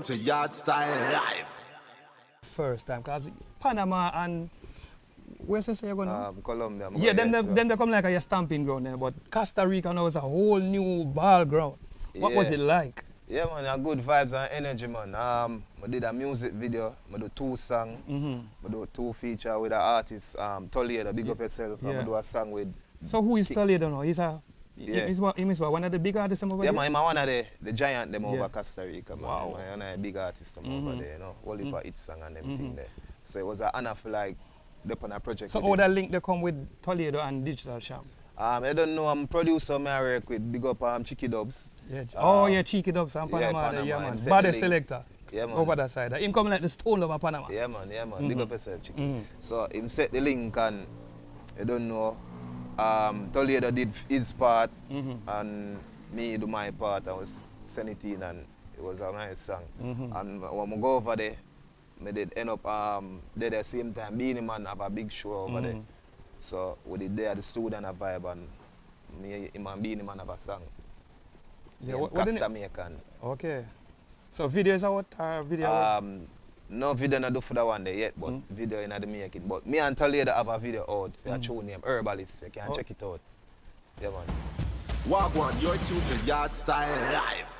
To Yard Style Live. First time, because Panama and where's the say you're going Colombia. Yeah, them they come like a stamping ground there, but Costa Rica now is a whole new ball ground. What was it like? Yeah, man, a good vibes and energy, man. I did a music video, I do 2 songs, I do 2 feature with an artist, Toledo, big up yourself, Yeah. I do a song with... So who is Toledo now? He's one of the big artists over Yeah, there? man, I'm one of the giant them Yeah. over Costa Rica, man. Wow. I'm one of the big artists them over there, you know, all the hit song and everything there. So it was an honor for like, up on a project. So with how him. that link they come with Toledo and Digital Sham? I don't know, I'm producer, I work with big up Chicky Dubs. Yeah, Cheeky Dubs from Panama, Panama, yeah man. him set Bad the link. selector. Yeah, man. Over that side. Him come like the stone over Panama. Yeah, man, big up yourself, Chicky. So him set the link and, I don't know, Toledo did his part and me do my part. I was send it in and it was a nice song. And when I go over there, I did end up there at the same time. Beenie Man have a big show over there. So we did there the student a vibe and me him and Beenie Man have a song. Yeah, what Costa Rican. Okay. So videos out video out? No video not do for that one there yet, but video in the making. But me and Toledo have a video out for a tune name Herbalist. You can check it out. Yeah, man. Wagwan, you're tuned to Yard Style Live.